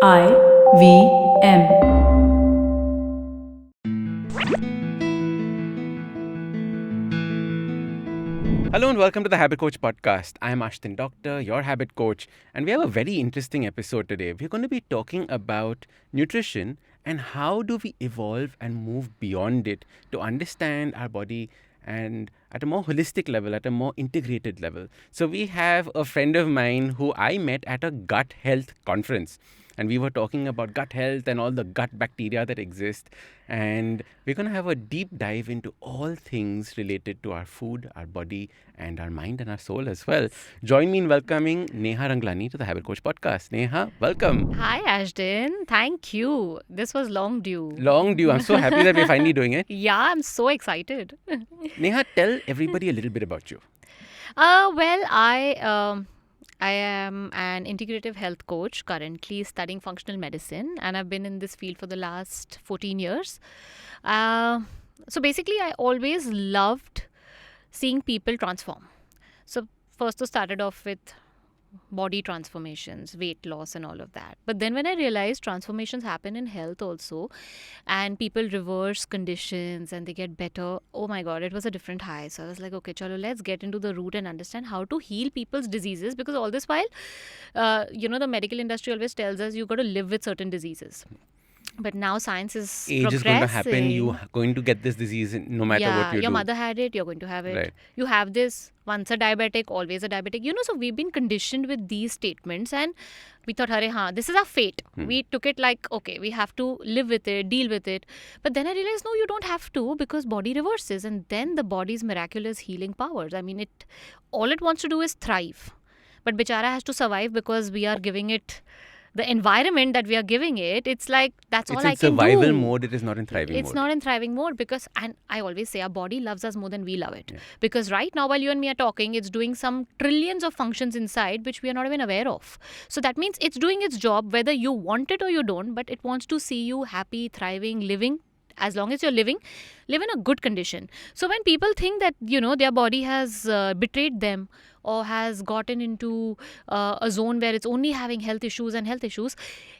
IVM. Hello and welcome to the Habit Coach podcast. I am Ashdin, doctor, your habit coach, and we have a very interesting episode today. We're going to be talking about nutrition and how do we evolve and move beyond it to understand our body and at a more holistic level, at a more integrated level. So we have a friend of mine who I met at a gut health conference. And we were talking about gut health and all the gut bacteria that exist. And we're going to have a deep dive into all things related to our food, our body, and our mind and our soul as well. Join me in welcoming Neha Ranglani to the Habit Coach podcast. Neha, welcome. Hi, Ashdin. Thank you. This was long due. Long due. I'm so happy that we're finally doing it. Yeah, I'm so excited. Neha, tell everybody a little bit about you. I am an integrative health coach currently studying functional medicine, and I've been in this field for the last 14 years. So basically, I always loved seeing people transform. So first, I started off with body transformations, weight loss, and all of that. But then when I realized transformations happen in health also, and people reverse conditions and they get better, oh my God, it was a different high. So I was like, okay, chalo, let's get into the root and understand how to heal people's diseases, because all this while, the medical industry always tells us you got to live with certain diseases. But now science is Age is going to happen. You're going to get this disease no matter what you do. Your mother had it, you're going to have it. Right. You have this, once a diabetic, always a diabetic. So we've been conditioned with these statements, and we thought, this is our fate. We took it like, okay, we have to live with it, deal with it. But then I realized, no, you don't have to, because body reverses, and then the body's miraculous healing powers. I mean, all it wants to do is thrive. But bichara has to survive because we are giving it the environment that we are giving it. It's like, that's all I can do. It's in survival mode. It is not in thriving mode. It's not in thriving mode, because, and I always say, our body loves us more than we love it. Yeah. Because right now, while you and me are talking, it's doing some trillions of functions inside which we are not even aware of. So that means it's doing its job whether you want it or you don't, but it wants to see you happy, thriving, living. As long as you're living, live in a good condition. So when people think that, their body has betrayed them or has gotten into a zone where it's only having health issues,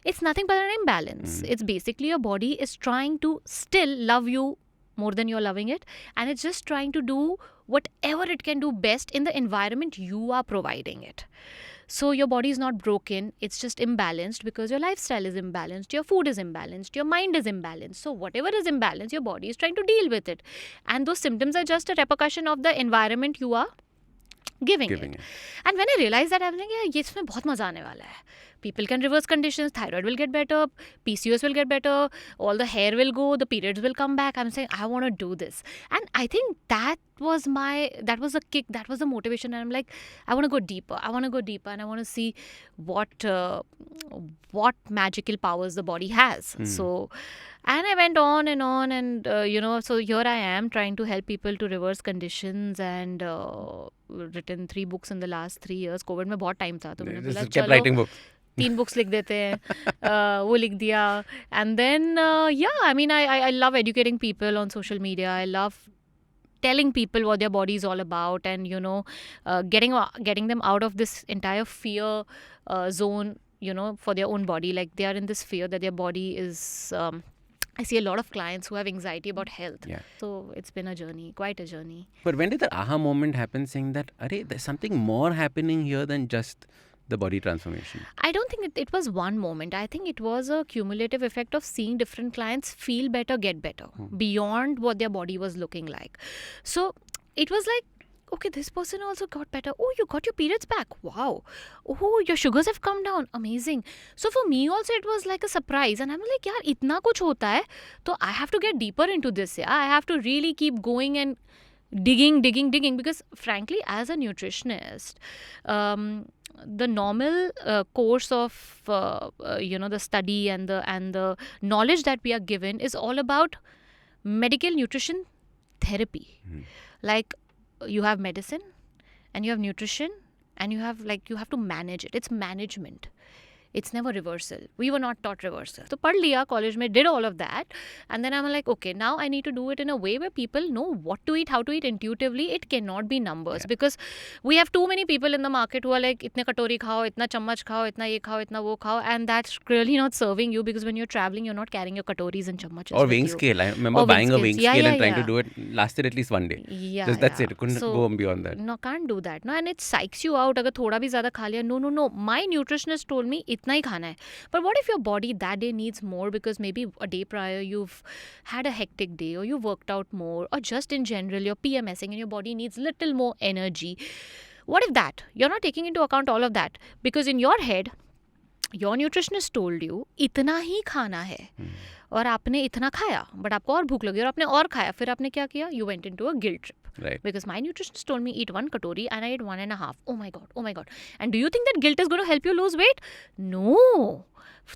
it's nothing but an imbalance. It's basically your body is trying to still love you more than you're loving it. And it's just trying to do whatever it can do best in the environment you are providing it. So your body is not broken, it's just imbalanced because your lifestyle is imbalanced, your food is imbalanced, your mind is imbalanced. So whatever is imbalanced, your body is trying to deal with it. And those symptoms are just a repercussion of the environment you are giving it. And when I realized that, I was like, yeah, इसमें बहुत मजा आने वाला है. People can reverse conditions, thyroid will get better, PCOS will get better, all the hair will go, the periods will come back. I'm saying, I want to do this. And I think that was the kick, that was the motivation. And I'm like, I want to go deeper. And I want to see what magical powers the body has. So, and I went on and, so here I am trying to help people to reverse conditions, and written 3 books in the last 3 years. COVID में बहुत time था, तो मैंने बोला kept writing books. 3 books लिख देते हैं, वो लिख दिया. And then, I love educating people on social media. I love telling people what their body is all about, and, getting them out of this entire fear zone, for their own body. Like, they are in this fear that their body is... I see a lot of clients who have anxiety about health. Yeah. So it's been a journey, quite a journey. But when did the aha moment happen, saying that, there's something more happening here than just the body transformation? I don't think it was one moment. I think it was a cumulative effect of seeing different clients feel better, get better, beyond what their body was looking like. So it was like, okay, this person also got better. Oh, you got your periods back. Wow. Oh, your sugars have come down. Amazing. So for me also, it was like a surprise. And I'm like, yaar, itna kuch hota hai. So I have to get deeper into this. Yeah? I have to really keep going and digging. Because frankly, as a nutritionist, the normal course of, the study and the knowledge that we are given is all about medical nutrition therapy. Like, you have medicine and you have nutrition, and you have to manage it. It's management. It's never reversal. We were not taught reversal. So पढ़ लिया college में, did all of that, and then I'm like, okay, now I need to do it in a way where people know what to eat, how to eat intuitively. It cannot be numbers, because we have too many people in the market who are like, इतने कटोरी खाओ, इतना चम्मच खाओ, इतना ये खाओ, इतना वो खाओ, and that's really not serving you, because when you're traveling, you're not carrying your katoris and chammachs Or with weighing you. scale. I remember Or weighing buying a scales. weighing Yeah, scale yeah, and trying to yeah. do it. Lasted at least one day. Yeah, That's yeah. it. Couldn't So, go beyond that. No, can't do that. No, and it psychs you out. अगर थोड़ा भी ज़्यादा खा लिया, no. My nutritionist told me इतना ही खाना है. But what if your body that day needs more, because maybe a day prior you've had a hectic day, or you worked out more, or just in general you're PMSing and your body needs little more energy. What if that? You're not taking into account all of that, because in your head, your nutritionist told you इतना ही खाना है, और आपने इतना खाया, but आपको और भूख लगी और आपने और खाया, फिर आपने क्या किया? You went into a guilt trip. Right. Because my nutritionist told me eat 1 katori and I ate 1.5. Oh my god. And do you think that guilt is going to help you lose weight? No.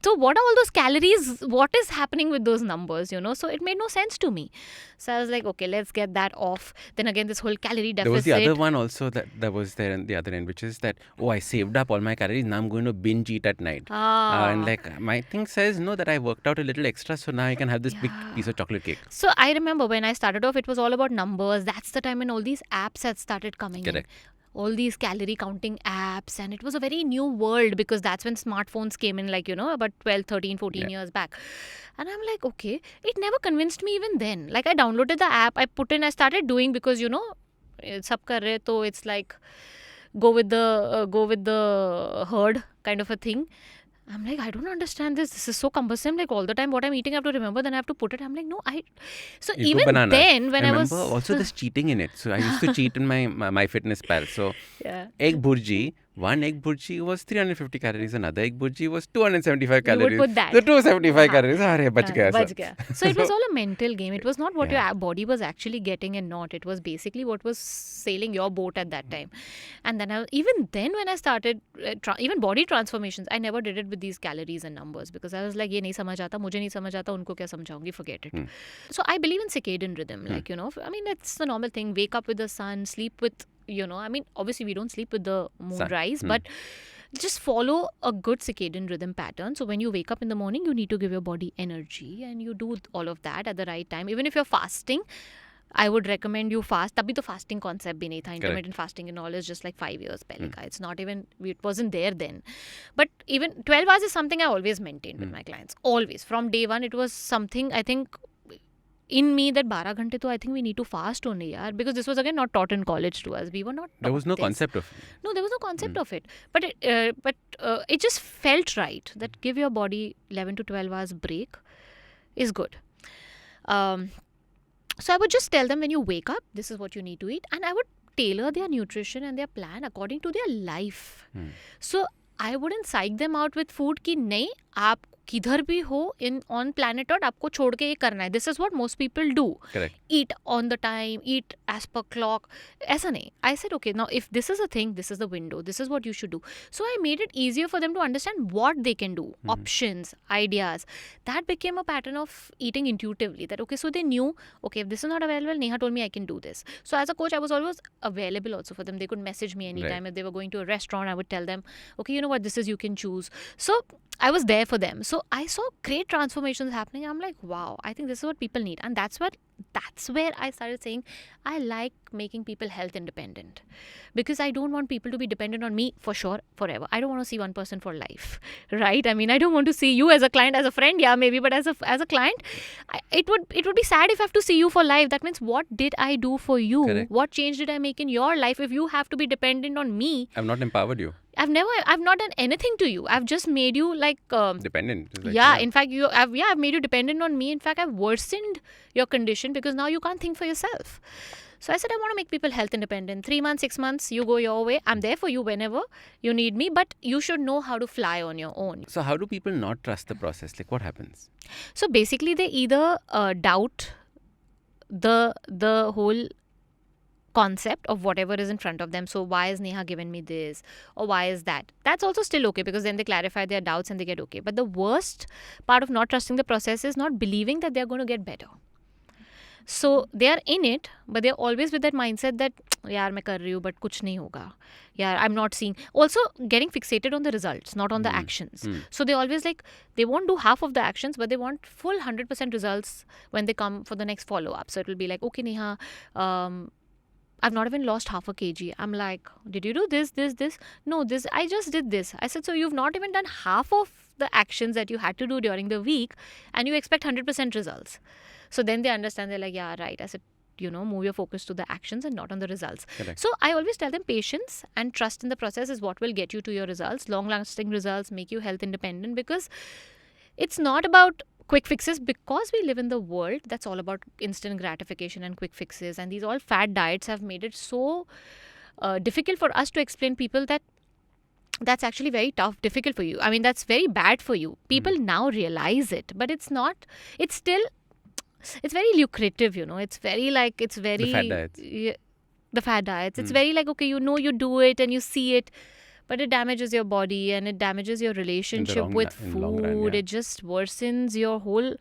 So what are all those calories? What is happening with those numbers, So it made no sense to me. So I was like, okay, let's get that off. Then again, this whole calorie deficit. There was the other one also that was there on the other end, which is that, I saved up all my calories, now I'm going to binge eat at night. And like my thing says, no, that I worked out a little extra, so now I can have this big piece of chocolate cake. So I remember when I started off, it was all about numbers. That's the time when all these apps had started coming in. All these calorie counting apps, and it was a very new world, because that's when smartphones came in, like, about 12, 13, 14 years back. And I'm like, okay, it never convinced me even then. Like, I downloaded the app, I put in, I started doing, because sab kar rahe, to it's like go with the herd kind of a thing. I'm like, I don't understand this. This is so cumbersome. Like, all the time what I'm eating, I have to remember, then I have to put it. I'm like, no, So You even then, when I was... remember also there's cheating in it. So I used to cheat in my fitness pal. So egg bhurji, one egg bhurji was 350 calories. Another egg bhurji was 275 calories. You would put that. The 275 calories. Bach gaya. So it was all a mental game. It was not what your body was actually getting and not. It was basically what was sailing your boat at that time. And then even then when I started even body transformations, I never did it with these calories and numbers, because I was like, ये नहीं समझ आता, मुझे नहीं समझ आता, उनको क्या समझाऊंगी, forget it. So I believe in circadian rhythm. Like, I mean, it's the normal thing. Wake up with the sun, sleep with, I mean, obviously we don't sleep with the moonrise, but just follow a good circadian rhythm pattern. So when you wake up in the morning, you need to give your body energy, and you do all of that at the right time. Even if you're fasting, I would recommend you fast. तभी तो fasting concept भी नहीं था. Intermittent fasting and all is just like 5 years पहले का. It's not even, it wasn't there then. But even 12 hours is something I always maintained with my clients. Always. From day one, it was something, I think, in me, that 12 घंटे तो I think we need to fast only, yaar. Because this was again not taught in college to us. We were not taught There was no this. concept of it. No, there was no concept of it. But it just felt right that give your body 11 to 12 hours break is good. So I would just tell them, when you wake up, this is what you need to eat. And I would tailor their nutrition and their plan according to their life. So I wouldn't psych them out with food कि नहीं, आप किधर भी हो on planet Earth, आपको छोड़ के ये करना है. This is what most people do. Correct. Eat on the time, eat as per clock. ऐसा नहीं. I said, okay, now if this is a thing, this is the window, this is what you should do. So I made it easier for them to understand what they can do, options, ideas. That became a pattern of eating intuitively. That, okay, so they knew, okay, if this is not available, Neha told me I can do this. So as a coach, I was always available also for them. They could message me anytime. Right. If they were going to a restaurant, I would tell them, okay, you know what, this is, you can choose. So I was there for them. So I saw great transformations happening. I'm like, wow, I think this is what people need. And that's where I started saying, I like making people health independent, because I don't want people to be dependent on me for sure forever. I don't want to see one person for life, right? I mean, I don't want to see you as a client, as a friend, yeah, maybe, but as a client, it would be sad if I have to see you for life. That means, what did I do for you? Correct. What change did I make in your life if you have to be dependent on me? I've not empowered you. I've not done anything to you. I've just made you like dependent. Like, in fact, I've made you dependent on me. In fact, I've worsened your condition, because now you can't think for yourself. So I said, I want to make people health independent. 3 months, 6 months, you go your way. I'm there for you whenever you need me, but you should know how to fly on your own. So how do people not trust the process? Like, what happens? So basically, they either doubt the whole concept of whatever is in front of them. So why is Neha given me this, or why is that? That's also still okay, because then they clarify their doubts and they get okay. But the worst part of not trusting the process is not believing that they're going to get better. So they are in it, but they're always with that mindset that yaar main kar rahi hu but kuch nahi hoga. Yeah, I'm not seeing. Also getting fixated on the results, not on the actions. So they always like, they won't do half of the actions, but they want full 100% results when they come for the next follow up. So it will be like, okay, Neha, I've not even lost half a kg. I'm like, did you do this? No, this, I just did this. I said, so you've not even done half of the actions that you had to do during the week and you expect 100% results. So then they understand, they're like, yeah, right. I said, move your focus to the actions and not on the results. Correct. So I always tell them patience and trust in the process is what will get you to your results. Long lasting results make you health independent, because it's not about quick fixes, because we live in the world that's all about instant gratification and quick fixes, and these all fad diets have made it so difficult for us to explain people that that's actually very tough, difficult for you. I mean, that's very bad for you. People now realize it, but it's not, it's still, it's very lucrative, it's very like, it's very, The fad diets. The fad diets, it's very like, okay, you do it and you see it, but it damages your body and it damages your relationship with in the long run, food. yeah. It just worsens your whole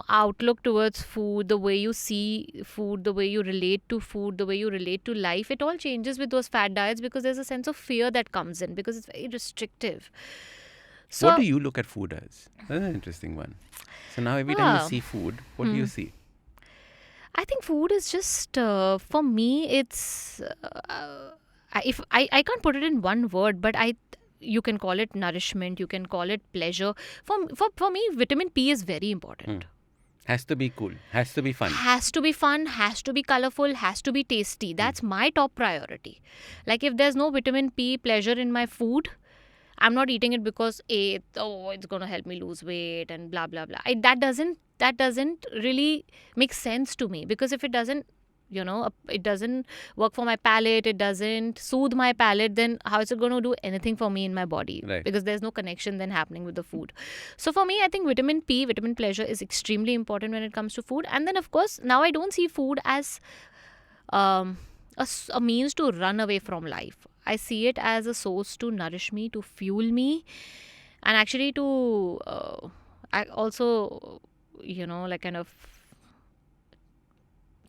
outlook towards food, the way you see food, the way you relate to food, the way you relate to life. It all changes with those fad diets, because there's a sense of fear that comes in, because it's very restrictive. So What do you look at food as? That's an interesting one. So now every time you see food, what do you see? I think food is just, for me, it's, if I can't put it in one word, but you can call it nourishment, you can call it pleasure. For me, vitamin P is very important. Has to be cool. Has to be fun. Has to be fun, has to be colorful, has to be tasty. That's my top priority. Like, if there's no vitamin P pleasure in my food, I'm not eating it because it's gonna help me lose weight and blah blah blah. That doesn't really make sense to me, because if it doesn't, it doesn't work for my palate, it doesn't soothe my palate, then how is it going to do anything for me in my body? Right. Because there's no connection then happening with the food. So for me, I think vitamin P, vitamin pleasure, is extremely important when it comes to food. And then of course, now I don't see food as a means to run away from life. I see it as a source to nourish me, to fuel me, and actually to I also, like kind of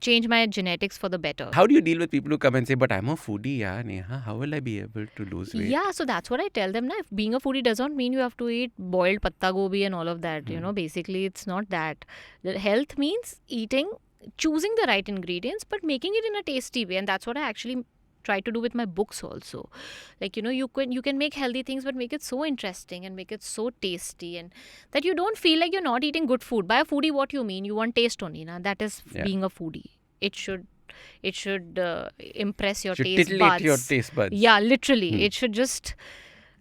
change my genetics for the better. How do you deal with people who come and say, but I'm a foodie, yeah, Neha. How will I be able to lose weight? Yeah, so that's what I tell them. Now, if being a foodie does not mean you have to eat boiled patta gobi and all of that. Basically, it's not that. The health means choosing the right ingredients, but making it in a tasty way. And that's what I actually try to do with my books also. Like, you can make healthy things, but make it so interesting and make it so tasty, and that you don't feel like you're not eating good food. By a foodie, what you mean? You want taste only. Now, that is being a foodie. It should impress your Should taste titillate buds. your taste buds. Yeah, literally. It should just,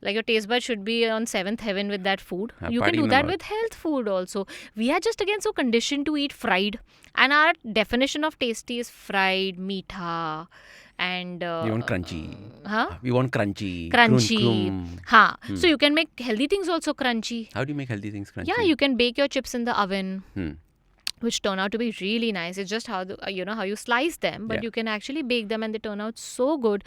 like, your taste buds should be on seventh heaven with that food. You can do that with health food also. We are just again so conditioned to eat fried, and our definition of tasty is fried, meetha, and We want crunchy. Huh? We want crunchy. Crunchy. So you can make healthy things also crunchy. How do you make healthy things crunchy? Yeah, you can bake your chips in the oven, which turn out to be really nice. It's just how how you slice them, but you can actually bake them and they turn out so good.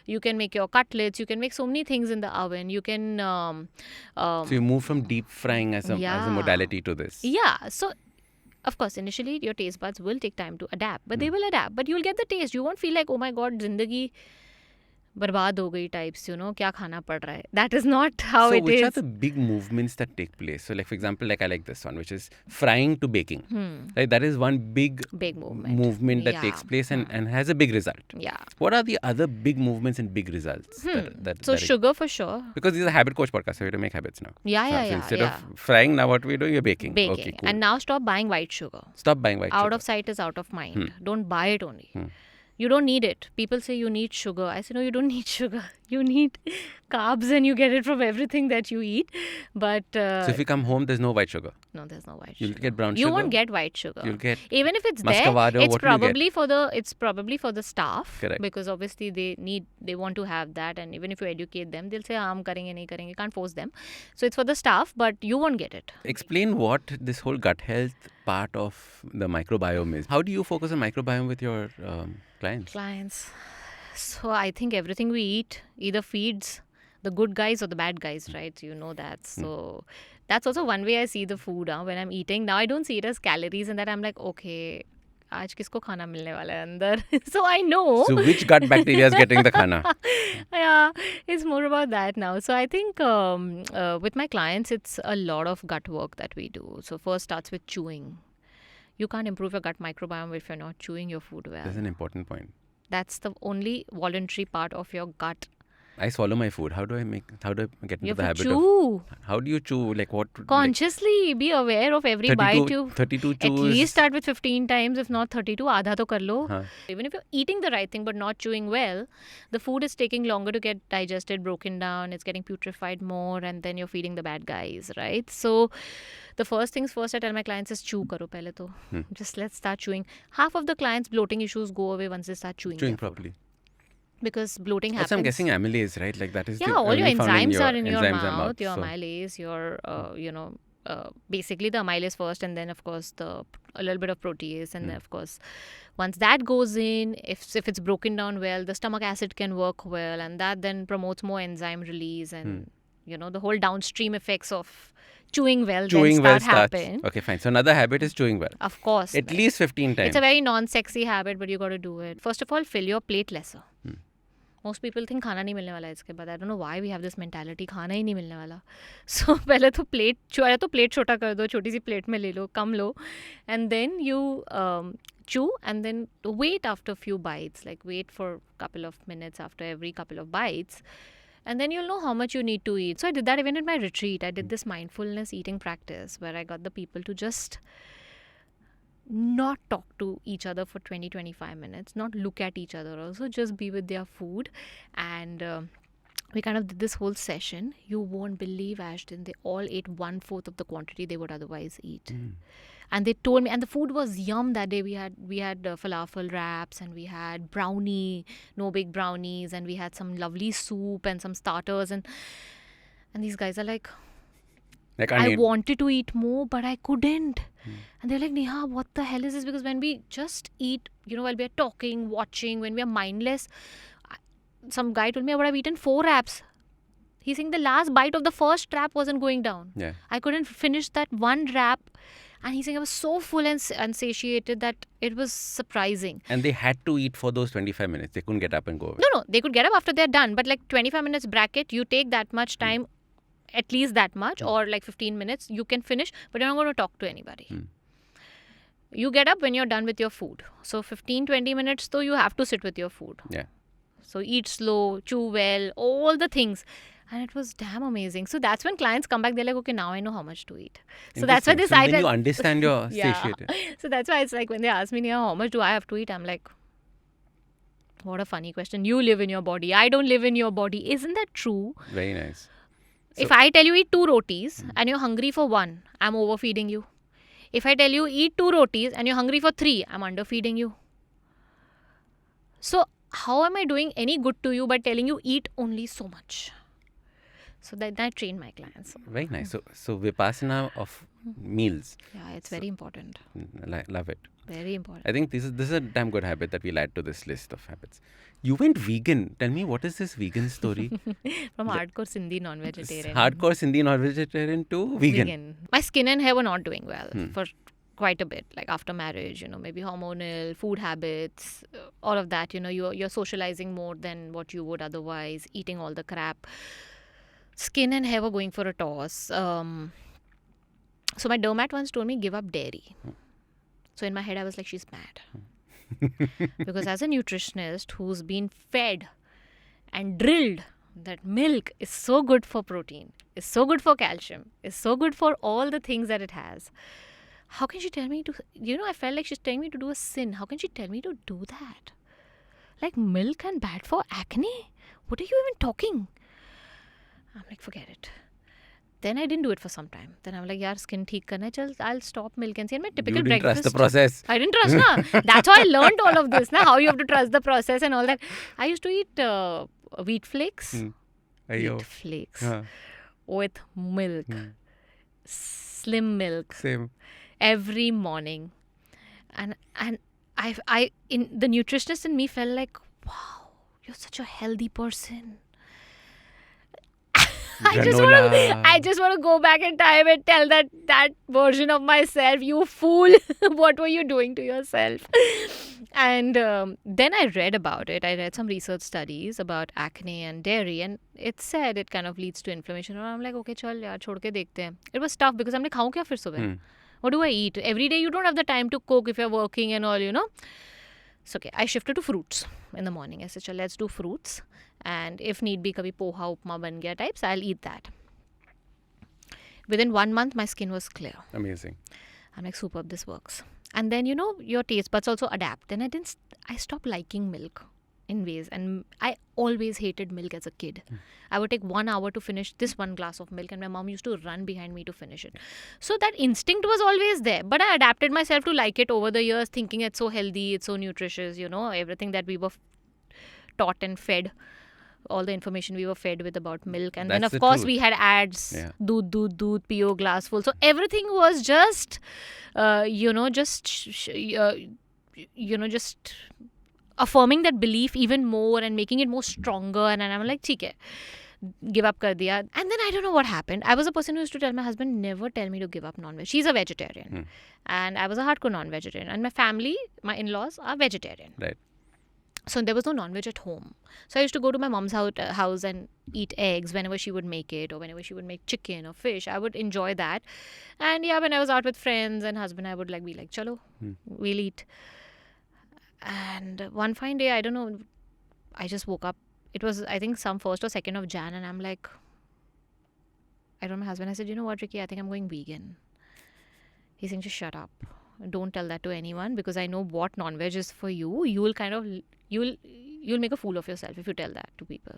You can make your cutlets. You can make so many things in the oven. You can. So you move from deep frying as a modality to this. Yeah. So, of course, initially your taste buds will take time to adapt, but they will adapt. But you'll get the taste. You won't feel like, oh my God, zindagi बर्बाद हो गई types, क्या खाना पड़ रहा है. That is not how it is. So which are the big movements that take place? So like, for example, like I like this one, which is frying to baking. Right? That is one big movement that takes place and has a big result. Yeah. What are the other big movements and big results? So sugar for sure. Because this is a habit coach podcast, so we have to make habits now. Yeah. So instead of frying, now what we do, you're baking. Okay, cool. And now stop buying white sugar. Stop buying white sugar. Out of sight is out of mind. Don't buy it only. You don't need it. People say you need sugar. I say, no, you don't need sugar. You need carbs, and you get it from everything that you eat. But so if you come home, there's no white sugar. No, there's no white sugar. You'll get brown sugar. You won't get white sugar. You'll get even if it's muscovado, there. It's what will you probably get? it's probably for the staff. Correct. Because obviously they want to have that, and even if you educate them, they'll say, "Hum karenge, nahi karenge." You can't force them. So it's for the staff, but you won't get it. Explain what this whole gut health part of the microbiome is. How do you focus on microbiome with your clients? So I think everything we eat either feeds the good guys or the bad guys, right? You know that. So that's also one way I see the food when I'm eating. Now I don't see it as calories, and that I'm like, okay, आज किसको खाना मिलने वाला है अंदर. So I know. So which gut bacteria is getting the khana? Yeah, it's more about that now. So I think with my clients, it's a lot of gut work that we do. So first starts with chewing. You can't improve your gut microbiome if you're not chewing your food well. That's an important point. That's the only voluntary part of your gut. I swallow my food. How do I get You into the have to habit of... chew. How do you chew? Like what? Consciously be aware of every bite you... 32 chews. At least start with 15 times, if not 32. Aadha to kar lo. Huh. Even if you're eating the right thing but not chewing well, the food is taking longer to get digested, broken down. It's getting putrefied more, and then you're feeding the bad guys, right? So the first things first I tell my clients is chew karo pehle to. Just let's start chewing. Half of the clients' bloating issues go away once they start chewing. Chewing properly. Because bloating happens. I'm guessing amylase, right? Like that is all your enzymes are in your enzymes mouth, your amylase, your basically the amylase first, and then of course a little bit of protease, and then of course once that goes in, if it's broken down well, the stomach acid can work well, and that then promotes more enzyme release, and the whole downstream effects of chewing well happen. Okay, fine. So another habit is chewing well. Of course. At least 15 times. It's a very non-sexy habit, but you got to do it. First of all, fill your plate lesser. Most people think खाना नहीं मिलने वाला है इसके बाद. I don't know why we have this mentality, खाना ही नहीं मिलने वाला. So पहले तो plate छोटा कर दो, छोटी सी plate में ले लो, कम लो, and then you chew, and then wait after a few bites. Like wait for a couple of minutes after every couple of bites. And then you'll know how much you need to eat. So I did that even in my retreat. I did this mindfulness eating practice where I got the people to just not talk to each other for 20-25 minutes, not look at each other also, just be with their food. And we kind of did this whole session. You won't believe, Ashdin, they all ate 1/4 of the quantity they would otherwise eat. And they told me, and the food was yum that day. We had falafel wraps, and we had no-bake brownies, and we had some lovely soup and some starters. And these guys are like, I wanted to eat more, but I couldn't. And they're like, Neha, what the hell is this? Because when we just eat, while we're talking, watching, when we're mindless, some guy told me I would have eaten 4 wraps. He's saying the last bite of the first wrap wasn't going down. Yeah. I couldn't finish that one wrap. And he's saying I was so full and satiated that it was surprising. And they had to eat for those 25 minutes. They couldn't get up and go away. No, they could get up after they're done. But like 25 minutes bracket, you take that much time, at least that much, or like 15 minutes, you can finish, but you're not going to talk to anybody. You get up when you're done with your food. So 15-20 minutes, though, you have to sit with your food. Yeah. So eat slow, chew well, all the things. And it was damn amazing. So that's when clients come back, they're like, okay, now I know how much to eat. So that's why they decide. Then you understand your satiety. So that's why it's like when they ask me, how much do I have to eat? I'm like, what a funny question. You live in your body. I don't live in your body. Isn't that true? Very nice. If I tell you eat 2 rotis and you're hungry for 1, I'm overfeeding you. If I tell you eat 2 rotis and you're hungry for 3, I'm underfeeding you. So how am I doing any good to you by telling you eat only so much? So that I train my clients. Very nice. So Vipassana of meals. Yeah, it's very important. Love it. Very important. I think this is a damn good habit that we'll add to this list of habits. You went vegan. Tell me, what is this vegan story? From hardcore Sindhi non-vegetarian. Hardcore Sindhi non-vegetarian to vegan. My skin and hair were not doing well for quite a bit. Like after marriage, maybe hormonal, food habits, all of that. You're socializing more than what you would otherwise, eating all the crap. Skin and hair were going for a toss. So my dermat once told me, give up dairy. So in my head, I was like, she's mad. Because as a nutritionist who's been fed and drilled that milk is so good for protein, is so good for calcium, is so good for all the things that it has, how can she tell me to, I felt like she's telling me to do a sin. How can she tell me to do that? Like milk and bad for acne? What are you even talking? I'm like, forget it. Then I didn't do it for some time. Then I'm like, yaar, skin theek karna hai, I'll stop milk and see. And my typical you didn't breakfast. Trust the process. I didn't trust, na. That's how I learned all of this, na. How you have to trust the process and all that. I used to eat wheat flakes. Wheat flakes with milk. Slim milk. Same. Every morning. And I in the nutritionist in me felt like, wow, you're such a healthy person. Granola. I just want to go back in time and tell that version of myself, you fool, what were you doing to yourself? And then I read about it. I read some research studies about acne and dairy, and it said it kind of leads to inflammation. And I'm like, okay, chal yaar, chhod ke dekhte hain. It was tough because I'm like, खाऊं क्या फिर सुबह? What do I eat? Every day you don't have the time to cook if you're working and all, So, okay, I shifted to fruits in the morning. I said, chal, let's do fruits. And if need be, kabhi poha, upma ban gaya types, I'll eat that. Within 1 month, my skin was clear. Amazing. I'm like, superb, this works. And then, your taste buds also adapt. Then I stopped liking milk in ways. And I always hated milk as a kid. I would take 1 hour to finish this one glass of milk, and my mom used to run behind me to finish it. So that instinct was always there. But I adapted myself to like it over the years, thinking it's so healthy, it's so nutritious, everything that we were taught and fed. All the information we were fed with about milk. And then, of course, we had ads. Yeah. Doodh, pio, glass full. So everything was just, just affirming that belief even more and making it more stronger. And I'm like, theek hai, give up kar diya. And then I don't know what happened. I was a person who used to tell my husband, never tell me to give up non-veg. She's a vegetarian. And I was a hardcore non-vegetarian. And my family, my in-laws are vegetarian. Right. So there was no non-veg at home. So I used to go to my mom's house and eat eggs whenever she would make it, or whenever she would make chicken or fish. I would enjoy that. And yeah, when I was out with friends and husband, I would be like, chalo, we'll eat. And one fine day, I don't know, I just woke up. It was, I think, some 1st or 2nd of Jan. And I'm like, I told my husband, I said, you know what, Ricky, I think I'm going vegan. He's saying, just shut up. Don't tell that to anyone, because I know what non-veg is for you. You'll make a fool of yourself if you tell that to people.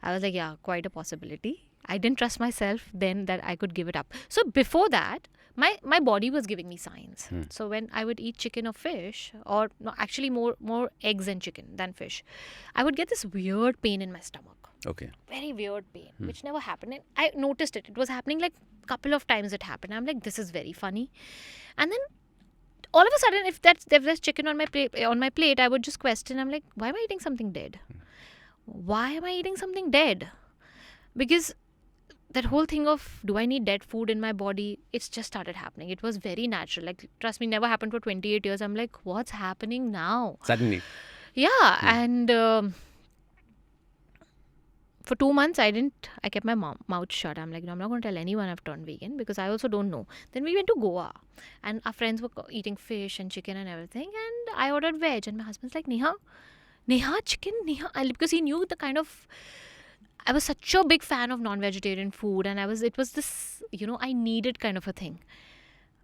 I was like, yeah, quite a possibility. I didn't trust myself then that I could give it up. So before that, my body was giving me signs. So when I would eat chicken or fish, or no, actually more eggs and chicken than fish, I would get this weird pain in my stomach. Okay. Very weird pain, which never happened. And I noticed it. It was happening like a couple of times it happened. I'm like, this is very funny. And then all of a sudden, if there's chicken on my plate, I would just question. I'm like, why am I eating something dead? Why am I eating something dead? Because that whole thing of, do I need dead food in my body? It's just started happening. It was very natural. Like, trust me, never happened for 28 years. I'm like, what's happening now? Suddenly. Yeah. And for 2 months, I kept my mouth shut. I'm like, no, I'm not going to tell anyone I've turned vegan, because I also don't know. Then we went to Goa, and our friends were eating fish and chicken and everything. And I ordered veg, and my husband's like, Neha, chicken, because he knew the kind of, I was such a big fan of non-vegetarian food, and it was this, I needed kind of a thing.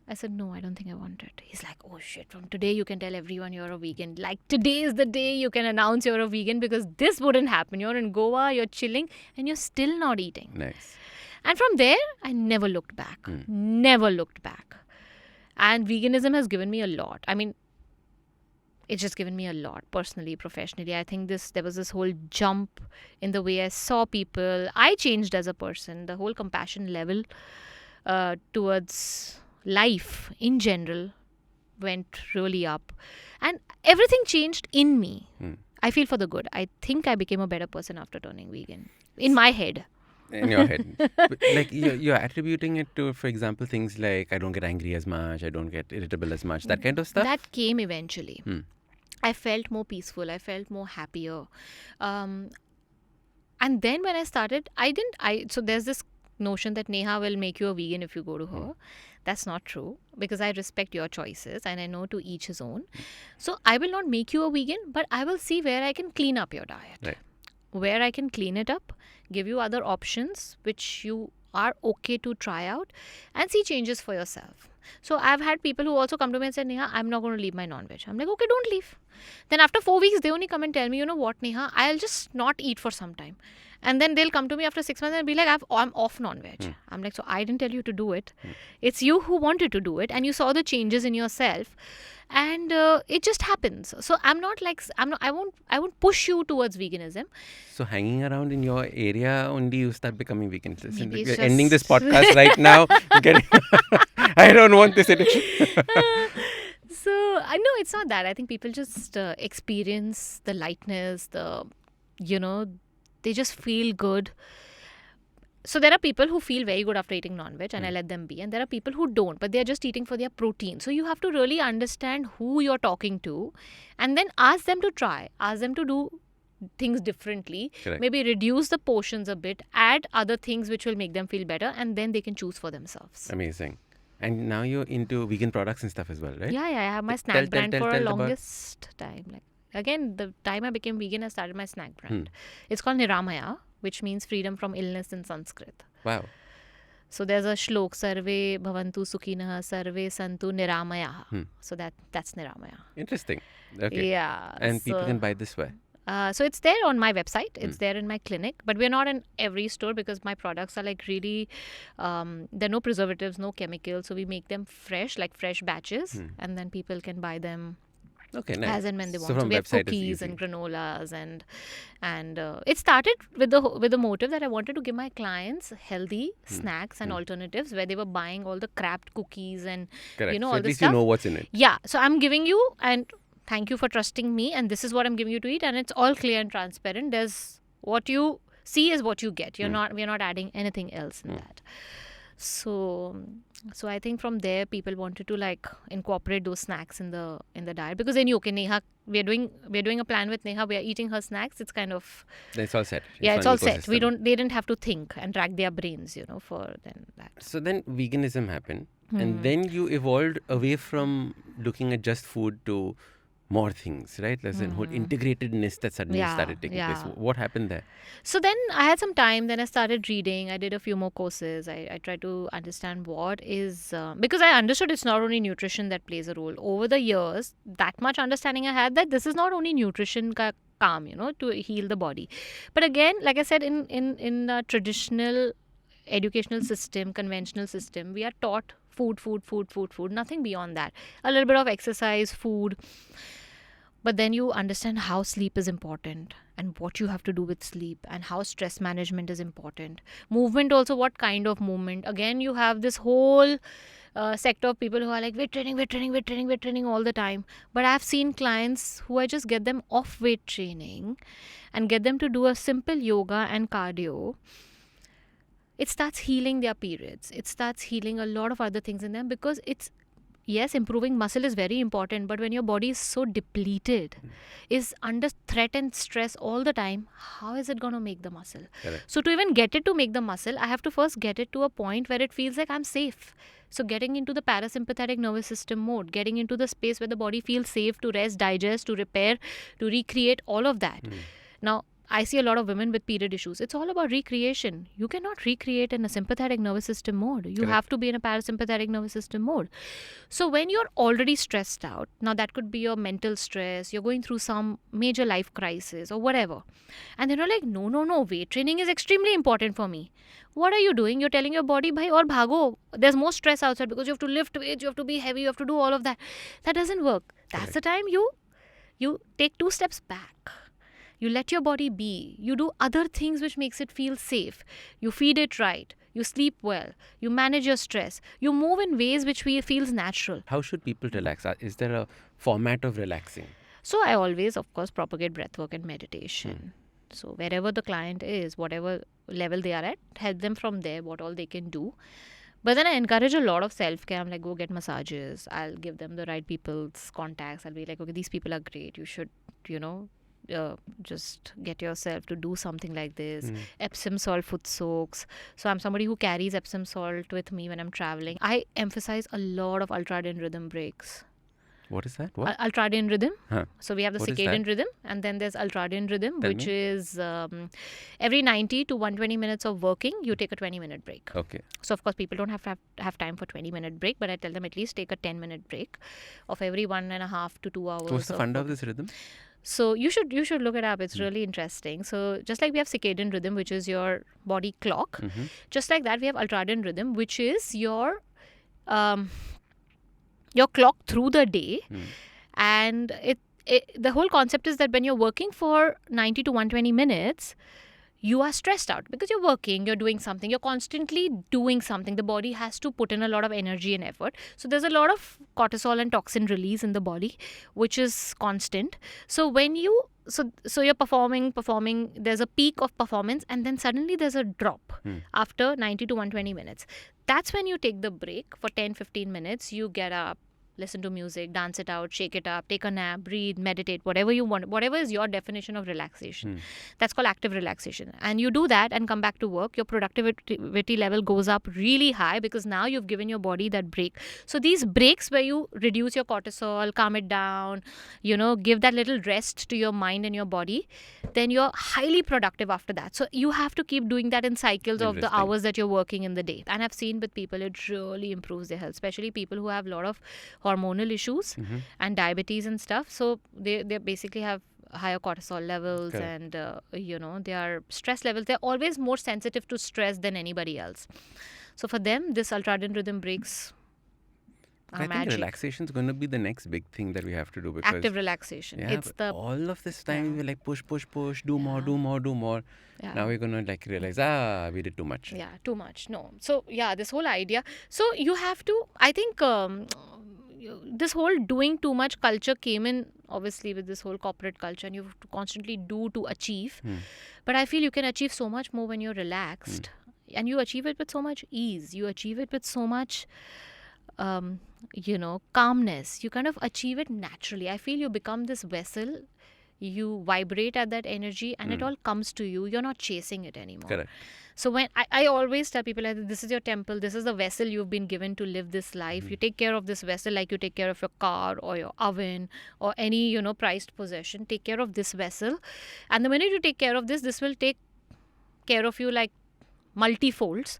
I said, no, I don't think I want it. He's like, oh shit, from today you can tell everyone you're a vegan. Like, today is the day you can announce you're a vegan, because this wouldn't happen. You're in Goa, you're chilling, and you're still not eating. Nice. And from there, I never looked back. Never looked back. And veganism has given me a lot. I mean, it's just given me a lot, personally, professionally. I think there was this whole jump in the way I saw people. I changed as a person. The whole compassion level towards life in general went really up, and everything changed in me. I feel for the good. I think I became a better person after turning vegan, in my head. In your head. But, like, you're attributing it to, for example, things like, I don't get angry as much, I don't get irritable as much, that kind of stuff? That came eventually. I felt more peaceful. I felt more happier. And then when I started, so there's this notion that Neha will make you a vegan if you go to her. That's not true, because I respect your choices, and I know to each his own. So I will not make you a vegan, but I will see where I can clean up your diet. Right. Where I can clean it up, give you other options which you are okay to try out, and see changes for yourself. So I've had people who also come to me and say, Neha, I'm not going to leave my non-veg. I'm like, okay, don't leave. Then after 4 weeks, they only come and tell me, you know what, Neha, I'll just not eat for some time. And then they'll come to me after 6 months and be like, I'm off non-veg. I'm like, so I didn't tell you to do it. It's you who wanted to do it, and you saw the changes in yourself. And it just happens. So I won't push you towards veganism. So hanging around in your area only you start becoming vegan. Listen, Maybe you're it's ending this just- podcast right now. I don't want this addiction. So I know it's not that. I think people just experience the lightness, they just feel good. So there are people who feel very good after eating non-veg and I let them be. And there are people who don't, but they're just eating for their protein. So you have to really understand who you're talking to and then ask them to try. Ask them to do things differently. Correct. Maybe reduce the portions a bit, add other things which will make them feel better, and then they can choose for themselves. Amazing. And now you're into vegan products and stuff as well, right? Yeah, I have my snack brand for a longest time. Like again, the time I became vegan, I started my snack brand. It's called Niramaya, which means freedom from illness in Sanskrit. Wow. So there's a shlok, Sarve Bhavantu Sukhinah, Sarve Santu Niramaya. So that's Niramaya. Interesting. Okay. Yeah. And people can buy this way. So it's there on my website. It's there in my clinic. But we're not in every store because my products are like really, there are no preservatives, no chemicals. So we make them fresh, like fresh batches. And then people can buy them nice. as and when they want. So So we have cookies and granolas and it started with the motive that I wanted to give my clients healthy snacks and alternatives where they were buying all the crapped cookies and Correct. So all at this least stuff. you know what's in it. Yeah. So I'm giving you and thank you for trusting me and this is what I'm giving you to eat and it's all clear and transparent. There's what you see is what you get. We're not adding anything else in that. So I think from there people wanted to like incorporate those snacks in the diet because they knew okay Neha we're doing a plan with Neha, we are eating her snacks. It's kind of It's all set. it's all set. They didn't have to think and rack their brains, for then that. So then veganism happened and then you evolved away from looking at just food to more things, right? There's a whole integratedness that suddenly started taking place. What happened there? So then I had some time. Then I started reading. I did a few more courses. I tried to understand what is... because I understood it's not only nutrition that plays a role. Over the years, that much understanding I had that this is not only nutrition ka kaam, to heal the body. But again, like I said, in the traditional educational system, conventional system, we are taught food, nothing beyond that. A little bit of exercise, food. But then you understand how sleep is important and what you have to do with sleep and how stress management is important. Movement also, what kind of movement. Again, you have this whole sector of people who are like, weight training all the time. But I've seen clients who I just get them off weight training and get them to do a simple yoga and cardio. It starts healing their periods. It starts healing a lot of other things in them because yes, improving muscle is very important, but when your body is so depleted, is under threat and stress all the time, how is it going to make the muscle? Correct. So to even get it to make the muscle, I have to first get it to a point where it feels like I'm safe. So getting into the parasympathetic nervous system mode, getting into the space where the body feels safe to rest, digest, to repair, to recreate, all of that. Now, I see a lot of women with period issues. It's all about recreation. You cannot recreate in a sympathetic nervous system mode. You have to be in a parasympathetic nervous system mode. So when you're already stressed out, now that could be your mental stress, you're going through some major life crisis or whatever. And then you're like, no, weight training is extremely important for me. What are you doing? You're telling your body, bhai, aur bhago. There's more stress outside because you have to lift weights, you have to be heavy, you have to do all of that. That doesn't work. That's the time you take 2 steps back. You let your body be. You do other things which makes it feel safe. You feed it right. You sleep well. You manage your stress. You move in ways which feels natural. How should people relax? Is there a format of relaxing? So I always, of course, propagate breathwork and meditation. So wherever the client is, whatever level they are at, help them from there, what all they can do. But then I encourage a lot of self-care. I'm like, go get massages. I'll give them the right people's contacts. I'll be like, okay, these people are great. You should, just get yourself to do something like this. Epsom salt foot soaks. So I'm somebody who carries Epsom salt with me when I'm traveling. I emphasize a lot of Ultradian Rhythm breaks. What is that? What? Ultradian Rhythm. Huh. So we have the What is circadian that? rhythm and then there's Ultradian Rhythm, Tell which me. is every 90 to 120 minutes of working, you take a 20-minute break. Okay. So of course people don't have time for 20-minute break, but I tell them at least take a 10-minute break of every 1.5 to 2 hours. What's the fun of this rhythm? So you should look it up. It's really interesting. So just like we have circadian rhythm, which is your body clock, just like that we have ultradian rhythm, which is your clock through the day. And the whole concept is that when you're working for 90 to 120 minutes, you are stressed out because you're working, you're doing something, you're constantly doing something. The body has to put in a lot of energy and effort. So there's a lot of cortisol and toxin release in the body, which is constant. So when you so you're performing, there's a peak of performance, and then suddenly there's a drop after 90 to 120 minutes. That's when you take the break for 10-15 minutes. You get up, listen to music, dance it out, shake it up, take a nap, breathe, meditate, whatever you want, whatever is your definition of relaxation. That's called active relaxation. And you do that and come back to work, your productivity level goes up really high, because now you've given your body that break. So these breaks where you reduce your cortisol, calm it down, give that little rest to your mind and your body, then you're highly productive after that. So you have to keep doing that in cycles of the hours that you're working in the day. And I've seen with people, it really improves their health, especially people who have a lot of hormonal issues and diabetes and stuff. So they basically have higher cortisol levels. Correct. And their stress levels, they're always more sensitive to stress than anybody else. So for them, this ultradian rhythm breaks are I magic. think relaxation is going to be the next big thing that we have to do, because Active relaxation. It's all of this time we're like push, do more. Yeah. Now we're going to like realize, we did too much. Yeah, too much. No. So this whole idea. So you have to, I think this whole doing too much culture came in obviously with this whole corporate culture, and you have to constantly do to achieve. But I feel you can achieve so much more when you're relaxed, and you achieve it with so much ease. You achieve it with so much calmness. You kind of achieve it naturally. I feel you become this vessel, you vibrate at that energy, and it all comes to you. You're not chasing it anymore. Correct. So when I always tell people, like, this is your temple, this is the vessel you've been given to live this life. You take care of this vessel like you take care of your car or your oven or any prized possession. Take care of this vessel, and the minute you take care of this will take care of you like multifolds.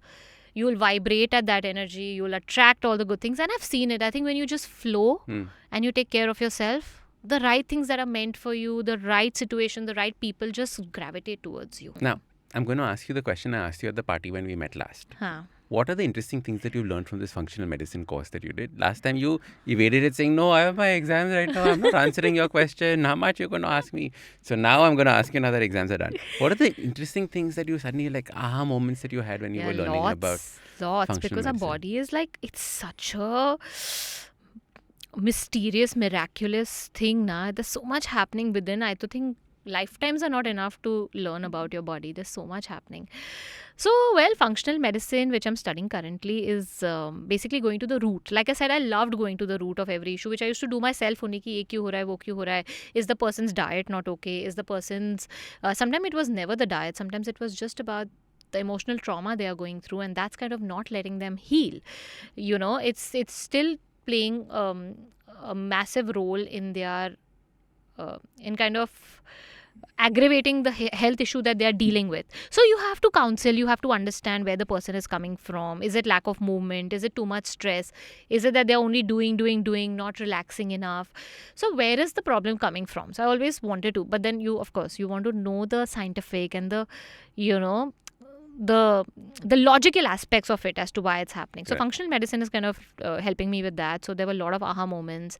You'll vibrate at that energy, you'll attract all the good things. And I've seen it. I think when you just flow and you take care of yourself, the right things that are meant for you, the right situation, the right people just gravitate towards you. Now, I'm going to ask you the question I asked you at the party when we met last. What are the interesting things that you've learned from this functional medicine course that you did? Last time you evaded it saying, no, I have my exams right now. I'm not answering your question. How much you're going to ask me? So now I'm going to ask you now that exams are done. What are the interesting things that you suddenly like aha moments that you had when you were learning about lots, because medicine? Our body is like, it's such a mysterious, miraculous thing. There's so much happening within. I think lifetimes are not enough to learn about your body. There's so much happening. So, functional medicine, which I'm studying currently, is basically going to the root. Like I said, I loved going to the root of every issue, which I used to do myself. Only ki ye kyun ho raha hai, wo kyun ho raha hai? Is the person's diet not okay? Is the person's... sometimes it was never the diet. Sometimes it was just about the emotional trauma they are going through, and that's kind of not letting them heal. It's still playing a massive role in their... in kind of aggravating the health issue that they are dealing with. So you have to counsel, you have to understand where the person is coming from. Is it lack of movement? Is it too much stress? Is it that they're only doing, not relaxing enough? So where is the problem coming from? So I always wanted to, but then you want to know the scientific and the, the logical aspects of it as to why it's happening. So functional medicine is kind of helping me with that. So there were a lot of aha moments.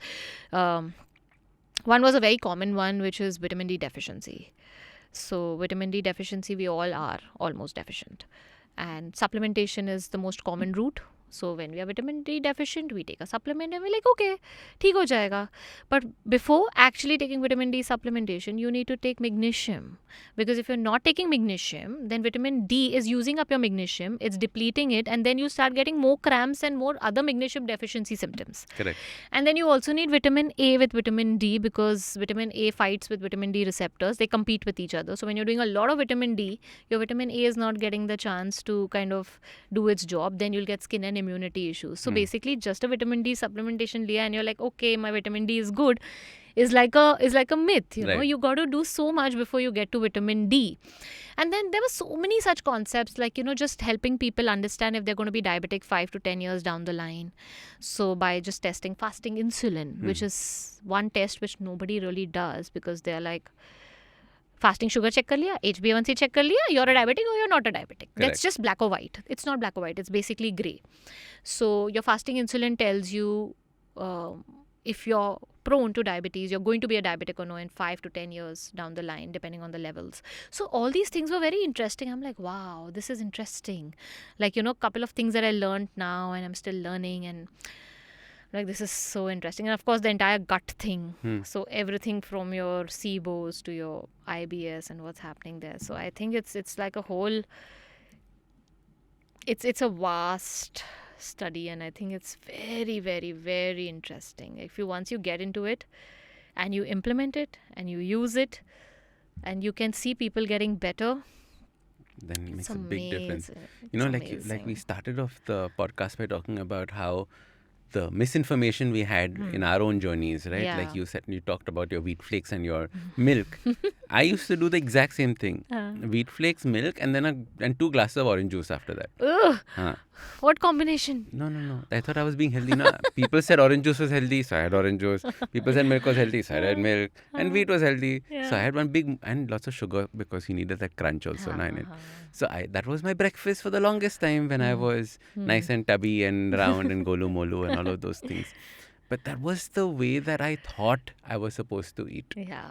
One was a very common one, which is vitamin D deficiency. So vitamin D deficiency, we all are almost deficient. And supplementation is the most common route. So when we are vitamin D deficient, we take a supplement and we're like, okay, theek ho jayega. But before actually taking vitamin D supplementation, you need to take magnesium. Because if you're not taking magnesium, then vitamin D is using up your magnesium, it's depleting it, and then you start getting more cramps and more other magnesium deficiency symptoms. Correct. And then you also need vitamin A with vitamin D, because vitamin A fights with vitamin D receptors. They compete with each other. So when you're doing a lot of vitamin D, your vitamin A is not getting the chance to kind of do its job. Then you'll get skin and immunity issues. So basically just a vitamin D supplementation liya and you're like, okay, my vitamin D is good, is like a myth. You got to do so much before you get to vitamin D. And then there were so many such concepts, like just helping people understand if they're going to be diabetic 5 to 10 years down the line. So by just testing fasting insulin, which is one test which nobody really does, because they're like, fasting sugar check kar liya, HbA1c check kar liya, you're a diabetic or you're not a diabetic. Correct. That's just black or white. It's not black or white. It's basically grey. So your fasting insulin tells you if you're prone to diabetes, you're going to be a diabetic or no in 5 to 10 years down the line, depending on the levels. So all these things were very interesting. I'm like, wow, this is interesting. Like, a couple of things that I learned now and I'm still learning. And Like, this is so interesting. And of course, the entire gut thing. Hmm. So everything from your SIBOs to your IBS and what's happening there. So I think it's like a whole. It's a vast study, and I think it's very, very, very interesting. If you once you get into it, and you implement it, and you use it, and you can see people getting better, Then it it's makes a big difference. amazing. You know, It's like we amazing. started off the podcast by talking about how the misinformation we had in our own journeys, right? Yeah. Like you said, you talked about your wheat flakes and your milk. I used to do the exact same thing: wheat flakes, milk, and then and 2 glasses of orange juice after that. Ugh, Huh. what combination? No. I thought I was being healthy. No, people said orange juice was healthy, so I had orange juice. People said milk was healthy, so I had milk. And wheat was healthy, so I had one big and lots of sugar because he needed that crunch also. So that was my breakfast for the longest time when I was nice and tubby and round and golu molu and all of those things. But that was the way that I thought I was supposed to eat. Yeah.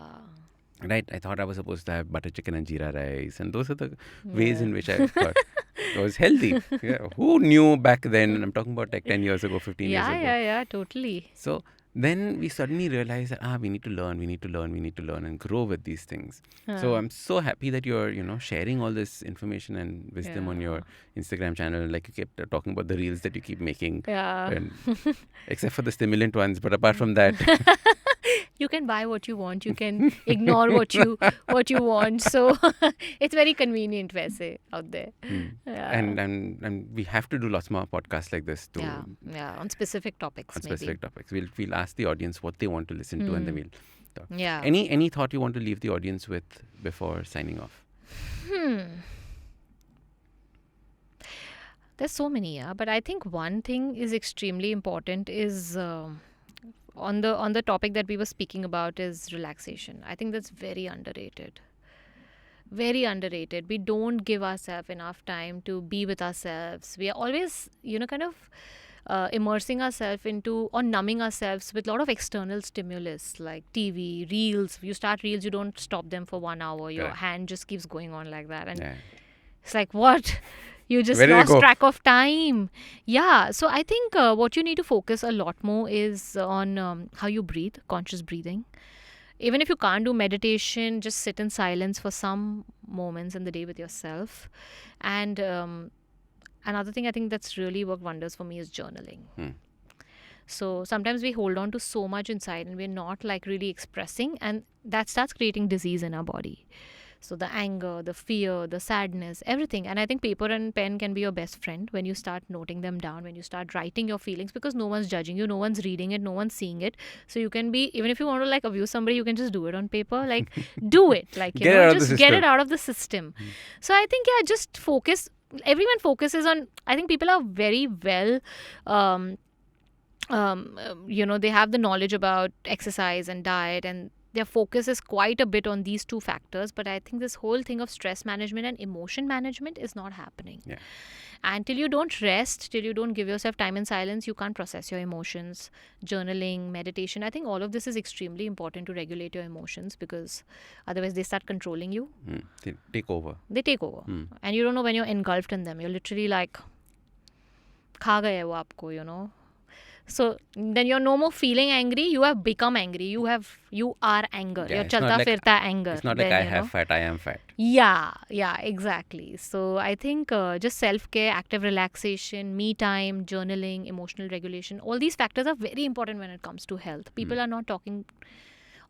Right, I thought I was supposed to have butter chicken and jeera rice, and those are the ways in which I thought it was healthy. Yeah, who knew back then? And I'm talking about like 10 years ago, 15 years ago. Yeah, totally. So then we suddenly realized that we need to learn and grow with these things. So I'm so happy that you're, sharing all this information and wisdom on your Instagram channel. Like you kept talking about the reels that you keep making. Yeah. And, except for the stimulant ones, but apart from that. You can buy what you want. You can ignore what you want. So it's very convenient, वैसे, out there. Yeah. And we have to do lots more podcasts like this too. Yeah, on specific topics. On maybe. specific topics, we'll ask the audience what they want to listen to, and then we'll talk. Yeah. Any thought you want to leave the audience with before signing off? There's so many, but I think one thing is extremely important is on the topic that we were speaking about is relaxation. I think that's very underrated. Very underrated. We don't give ourselves enough time to be with ourselves. We are always, kind of immersing ourselves into or numbing ourselves with a lot of external stimulus like TV, reels. You start reels, you don't stop them for 1 hour. Your hand just keeps going on like that. And it's like, what? You just lost track of time. Yeah. So I think what you need to focus a lot more is on how you breathe, conscious breathing. Even if you can't do meditation, just sit in silence for some moments in the day with yourself. And another thing I think that's really worked wonders for me is journaling. So sometimes we hold on to so much inside and we're not like really expressing, and that starts creating disease in our body. So the anger, the fear, the sadness, everything. And I think paper and pen can be your best friend when you start noting them down, when you start writing your feelings, because no one's judging you, no one's reading it, no one's seeing it. So you can be, even if you want to like abuse somebody, you can just do it on paper. Like, do it. Like, just get it out of the system. So I think, just focus. Everyone focuses on, I think people are very well, they have the knowledge about exercise and diet, and their focus is quite a bit on these two factors. But I think this whole thing of stress management and emotion management is not happening. Yeah. And till you don't rest, till you don't give yourself time in silence, you can't process your emotions. Journaling, meditation, I think all of this is extremely important to regulate your emotions, because otherwise they start controlling you. They take over. They take over. And you don't know when you're engulfed in them. You're literally like, खा गए वो आपको, So then you're no more feeling angry. You have become angry. You are anger. You're chalta firta anger. It's not like I have fat, I am fat. Yeah, exactly. So I think just self-care, active relaxation, me time, journaling, emotional regulation, all these factors are very important when it comes to health. People are not talking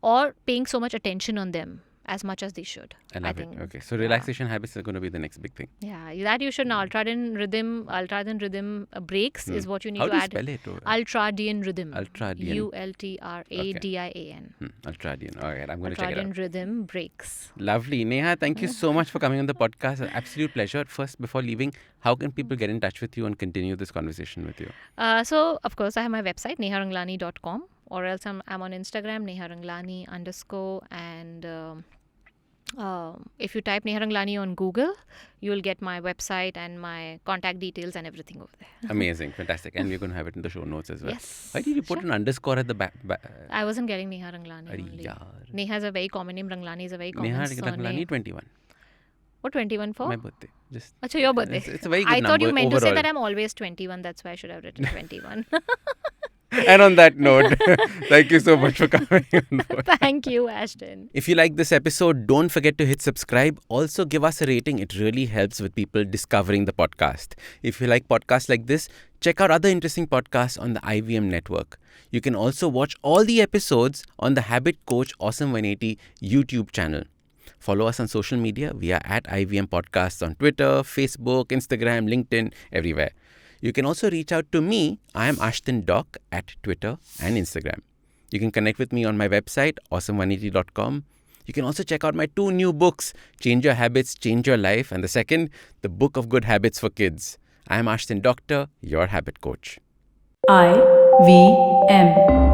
or paying so much attention on them as much as they should. I love it. Okay, so relaxation habits are going to be the next big thing. Yeah, that you should know. Ultradian Rhythm breaks is what you need to add. How do you spell it? Ultradian Rhythm. Ultradian. Ultradian. Ultradian. All right, I'm going to check it out. Ultradian Rhythm breaks. Lovely. Neha, thank you so much for coming on the podcast. An absolute pleasure. First, before leaving, how can people get in touch with you and continue this conversation with you? So, of course, I have my website, neharanglani.com, or else I'm on Instagram, neharanglani_, and if you type Neha Ranglani on Google, you'll get my website and my contact details and everything over there. Amazing. Fantastic. And we're going to have it in the show notes as well. Yes. Why did you put an underscore at the back? I wasn't getting Neha Ranglani only. Neha is a very common name. Ranglani is a very common Neha surname. Ranglani 21. What 21 for? My birthday. Achha, your birthday. It's a very good number I thought you meant overall. to say that I'm always 21. That's why I should have written 21. And on that note, thank you so much for coming on board. Thank you, Ashton. If you like this episode, don't forget to hit subscribe. Also, give us a rating. It really helps with people discovering the podcast. If you like podcasts like this, check out other interesting podcasts on the IVM network. You can also watch all the episodes on the Habit Coach Awesome 180 YouTube channel. Follow us on social media. We are at IVM Podcasts on Twitter, Facebook, Instagram, LinkedIn, everywhere. You can also reach out to me. I am Ashdin Doc at Twitter and Instagram. You can connect with me on my website, awesome180.com. You can also check out my 2 new books, Change Your Habits, Change Your Life, and the second, The Book of Good Habits for Kids. I am Ashdin Doctor, your habit coach. IVM.